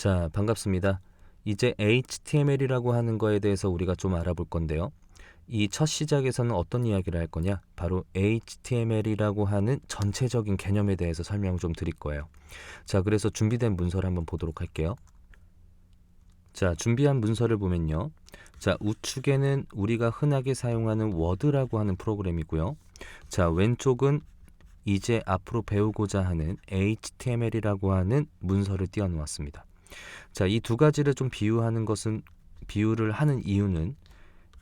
자, 반갑습니다. 이제 HTML이라고 하는 거에 대해서 우리가 좀 알아볼 건데요. 이 첫 시작에서는 어떤 이야기를 할 거냐? 바로 HTML이라고 하는 전체적인 개념에 대해서 설명 좀 드릴 거예요. 자, 그래서 준비된 문서를 한번 보도록 할게요. 자, 준비한 문서를 보면요. 자, 우측에는 우리가 흔하게 사용하는 워드라고 하는 프로그램이고요. 자, 왼쪽은 이제 앞으로 배우고자 하는 HTML이라고 하는 문서를 띄워 놓았습니다. 자, 이 두 가지를 좀 비유를 하는 이유는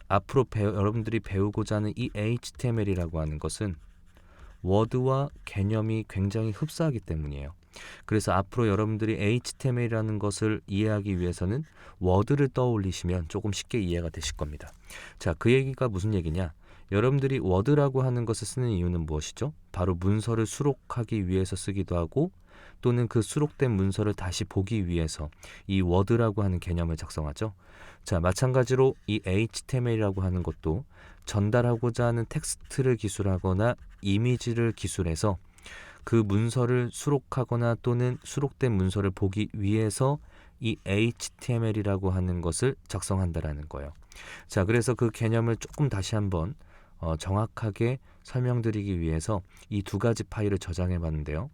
앞으로 여러분들이 배우고자 하는 이 HTML이라고 하는 것은 워드와 개념이 굉장히 흡사하기 때문이에요. 그래서 앞으로 여러분들이 HTML이라는 것을 이해하기 위해서는 워드를 떠올리시면 조금 쉽게 이해가 되실 겁니다. 자, 그 얘기가 무슨 얘기냐? 여러분들이 워드라고 하는 것을 쓰는 이유는 무엇이죠? 바로 문서를 수록하기 위해서 쓰기도 하고 또는 그 수록된 문서를 다시 보기 위해서 이 워드라고 하는 개념을 작성하죠. 자, 마찬가지로 이 HTML이라고 하는 것도 전달하고자 하는 텍스트를 기술하거나 이미지를 기술해서 그 문서를 수록하거나 또는 수록된 문서를 보기 위해서 이 HTML이라고 하는 것을 작성한다라는 거예요. 자, 그래서 그 개념을 조금 다시 한번 정확하게 설명드리기 위해서 이 두 가지 파일을 저장해 봤는데요.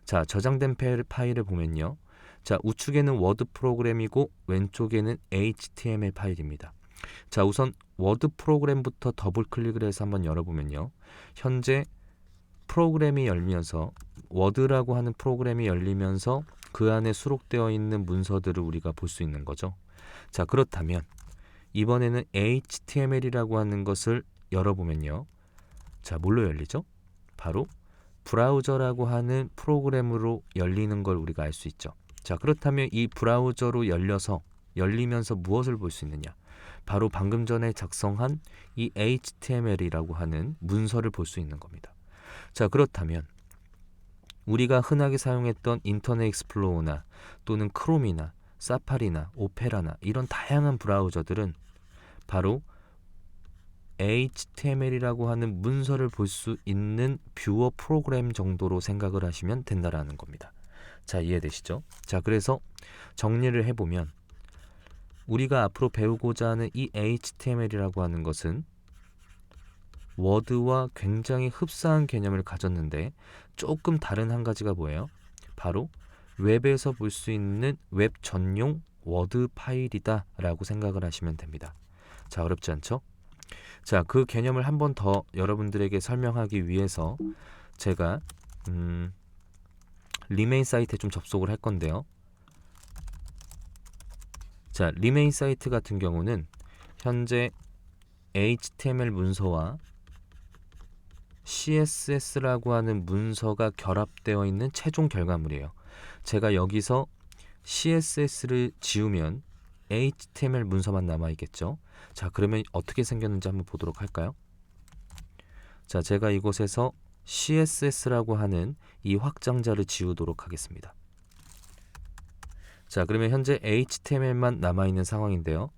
자, 저장된 파일을 보면요. 자, 우측에는 워드 프로그램이고 왼쪽에는 HTML 파일입니다. 자, 우선 워드 프로그램부터 더블 클릭을 해서 한번 열어보면요. 현재 프로그램이 열면서 워드라고 하는 프로그램이 열리면서 그 안에 수록되어 있는 문서들을 우리가 볼 수 있는 거죠. 자, 그렇다면 이번에는 HTML이라고 하는 것을 열어보면요. 자, 뭘로 열리죠? 바로 브라우저라고 하는 프로그램으로 열리는 걸 우리가 알 수 있죠. 자, 그렇다면 이 브라우저로 열리면서 무엇을 볼 수 있느냐? 바로 방금 전에 작성한 이 HTML이라고 하는 문서를 볼 수 있는 겁니다. 자, 그렇다면 우리가 흔하게 사용했던 인터넷 익스플로러나 또는 크롬이나 사파리나 오페라나 이런 다양한 브라우저들은 바로 HTML이라고 하는 문서를 볼 수 있는 뷰어 프로그램 정도로 생각을 하시면 된다라는 겁니다. 자, 이해되시죠? 자, 그래서 정리를 해보면 우리가 앞으로 배우고자 하는 이 HTML이라고 하는 것은 워드와 굉장히 흡사한 개념을 가졌는데 조금 다른 한 가지가 뭐예요? 바로 웹에서 볼 수 있는 웹 전용 워드 파일이다 라고 생각을 하시면 됩니다. 자, 어렵지 않죠? 자, 그 개념을 한 번 더 여러분들에게 설명하기 위해서 제가 리메인 사이트에 좀 접속을 할 건데요. 자, 리메인 사이트 같은 경우는 현재 HTML 문서와 CSS라고 하는 문서가 결합되어 있는 최종 결과물이에요. 제가 여기서 CSS를 지우면 HTML 문서만 남아있겠죠. 자, 그러면 어떻게 생겼는지 한번 보도록 할까요? 자, 제가 이곳에서 CSS라고 하는 이 확장자를 지우도록 하겠습니다. 자, 그러면 현재 HTML만 남아있는 상황인데요.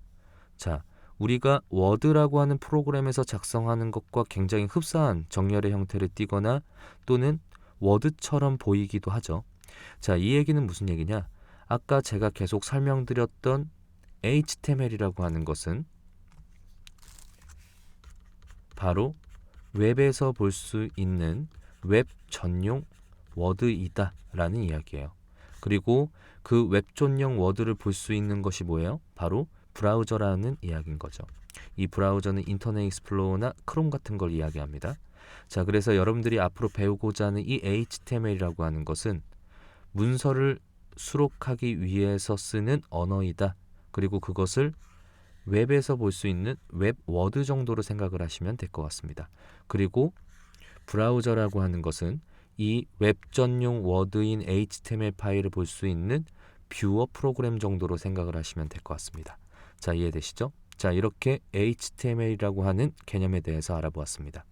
자, 우리가 워드라고 하는 프로그램에서 작성하는 것과 굉장히 흡사한 정렬의 형태를 띠거나 또는 워드처럼 보이기도 하죠. 자, 이 얘기는 무슨 얘기냐? 아까 제가 계속 설명드렸던 HTML이라고 하는 것은 바로 웹에서 볼 수 있는 웹 전용 워드이다 라는 이야기예요. 그리고 그 웹 전용 워드를 볼 수 있는 것이 뭐예요? 바로 브라우저라는 이야기인 거죠. 이 브라우저는 인터넷 익스플로러나 크롬 같은 걸 이야기합니다. 자, 그래서 여러분들이 앞으로 배우고자 하는 이 HTML이라고 하는 것은 문서를 수록하기 위해서 쓰는 언어이다. 그리고 그것을 웹에서 볼 수 있는 웹 워드 정도로 생각을 하시면 될 것 같습니다. 그리고 브라우저라고 하는 것은 이 웹 전용 워드인 HTML 파일을 볼 수 있는 뷰어 프로그램 정도로 생각을 하시면 될 것 같습니다. 자, 이해되시죠? 자, 이렇게 HTML이라고 하는 개념에 대해서 알아보았습니다.